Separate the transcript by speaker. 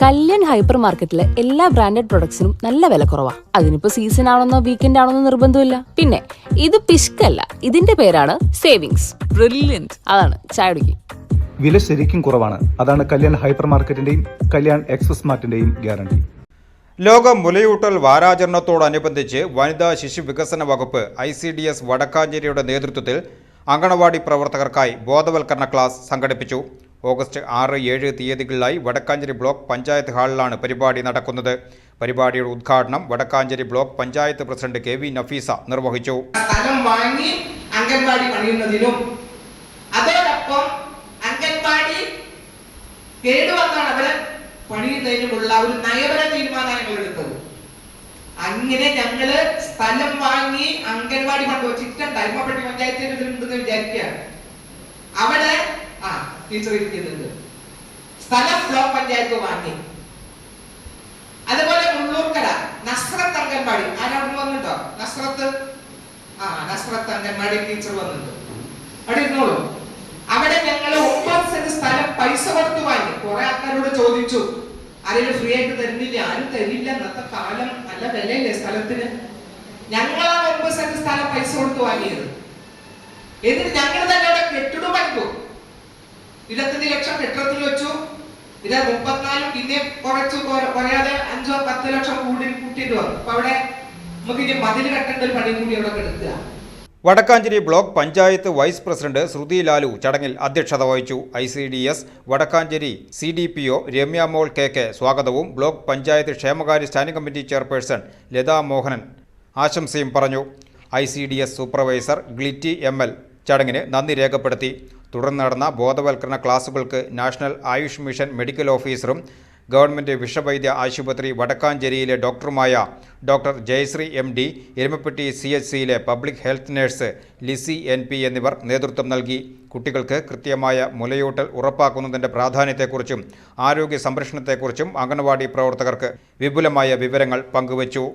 Speaker 1: Kalyan hyper മാർക്കറ്റിലെ എല്ലാ branded പ്രൊഡക്ട്സിനും നല്ല വില കുറവാണ്. അതിനിപ്പോ സീസൺ ആണെന്നോ വീക്കെൻഡ് ആണെന്നോ നിർബന്ധമില്ല. പിന്നെ ഇത് പിഷ്കല്ല, ഇതിന്റെ പേരാണ് സേവിങ്സ്. ബ്രില്യന്റ്. അതാണ് ചായ കുടിക്കും.
Speaker 2: വില ശരിക്കും കുറവാണ്. അതാണ് കല്യാൺ ഹൈപ്പർ മാർക്കറ്റിന്റെയും കല്യാൺ എക്സ്പ്രസ് മാർട്ടിന്റെയും ഗ്യാരണ്ടി.
Speaker 3: ലോക മുലയൂട്ടൽ വാരാചരണത്തോടനുബന്ധിച്ച് വനിതാ ശിശു വികസന വകുപ്പ് ICDS വടക്കാഞ്ചേരിയുടെ നേതൃത്വത്തിൽ അങ്കണവാടി പ്രവർത്തകർക്കായി ബോധവൽക്കരണ ക്ലാസ് സംഘടിപ്പിച്ചു. ഓഗസ്റ്റ് 6-7 തീയതികളിലായി വടക്കാഞ്ചേരി ബ്ലോക്ക് പഞ്ചായത്ത് ഹാളിലാണ് പരിപാടി നടക്കുന്നത്. പരിപാടിയുടെ ഉദ്ഘാടനം Vadakkanchery block panchayat president KV Nafeesa നിർവഹിച്ചു.
Speaker 4: സ്ഥലം വാങ്ങി അംഗൻവാടി പണിയുന്നതിനും അതോടൊപ്പം അംഗൻവാടി കേടുവന്നാണ് അവരെ പണിയുന്നതിനുമുള്ള ഒരു നയപര തീരുമാനങ്ങൾ എടുത്തത്. അങ്ങനെ ഞങ്ങള് സ്ഥലം വാങ്ങി അംഗൻവാടി കൊണ്ടുവച്ചിട്ടുണ്ട്. അരിമപ്പള്ളി പഞ്ചായത്തിൽ ഉണ്ടെന്ന് വിചാരിക്കുകയാണ്. അവിടെ ടീച്ചർ ഇരിക്കുന്നുണ്ട്. സ്ഥലം ബ്ലോക്ക് പഞ്ചായത്ത് വാങ്ങി. അതുപോലെ മുള്ളൂർക്കര നസ്രത്ത് അംഗൻവാടി ആരവിടെ വന്നിട്ടോ? നസ്രത്ത് അംഗൻവാടി ടീച്ചർ വന്നിട്ടുണ്ട്. അവിടെ ഇരുന്നോളൂ. അവിടെ ഞങ്ങൾ 9 സെന്റ് സ്ഥലം പൈസ കൊടുത്ത് വാങ്ങി. കുറെ ആൾക്കാരോട് ചോദിച്ചു, ആരെങ്കിലും ഫ്രീ ആയിട്ട് തരുന്നില്ല. ആരും തരില്ല. ഇന്നത്തെ കാലം നല്ല വിലയില്ലേ സ്ഥലത്തിന്. ഞങ്ങളാണ് 9 സെന്റ് സ്ഥലം പൈസ കൊടുത്ത് വാങ്ങിയത്. എന്നിട്ട് ഞങ്ങൾ തന്നെ അവിടെ കെട്ടിടം പണിതു. 25 ലക്ഷം കെട്ടിടത്തിൽ വെച്ചു. 34 പിന്നെ കുറയാതെ 5-10 ലക്ഷം കൂട്ടിയിട്ട് വന്നു. അപ്പൊ അവിടെ നമുക്ക് ഇനി മതിൽ കെട്ടേണ്ട ഒരു പണി കൂടി അവിടെ എടുക്കുക.
Speaker 3: Vadakkanchery block panchayat vice president Sruthi Lalu ചടങ്ങിൽ അധ്യക്ഷത വഹിച്ചു. ICDS Vadakkanchery CDPO Ramyamol KK സ്വാഗതവും ബ്ലോക്ക് പഞ്ചായത്ത് ക്ഷേമകാര്യ standing committee chairperson Latha Mohanan ആശംസയും പറഞ്ഞു. ICDS സൂപ്പർവൈസർ ഗ്ലിറ്റി ML ചടങ്ങിന് നന്ദി രേഖപ്പെടുത്തി. തുടർന്ന് നടന്ന ബോധവൽക്കരണ ക്ലാസുകൾക്ക് നാഷണൽ ആയുഷ് മിഷൻ മെഡിക്കൽ ഓഫീസറും ഗവൺമെൻറ് വിഷവൈദ്യ ആശുപത്രി വടക്കാഞ്ചേരിയിലെ ഡോക്ടറുമായ ഡോക്ടർ ജയശ്രീ MD, എരുമപ്പെട്ടി CHCയിലെ public health nurse Lizzy NP എന്നിവർ നേതൃത്വം നൽകി. കുട്ടികൾക്ക് കൃത്യമായ മുലയൂട്ടൽ ഉറപ്പാക്കുന്നതിൻ്റെ പ്രാധാന്യത്തെക്കുറിച്ചും ആരോഗ്യ സംരക്ഷണത്തെക്കുറിച്ചും അംഗനവാടി പ്രവർത്തകർക്ക് വിപുലമായ വിവരങ്ങൾ പങ്കുവച്ചു.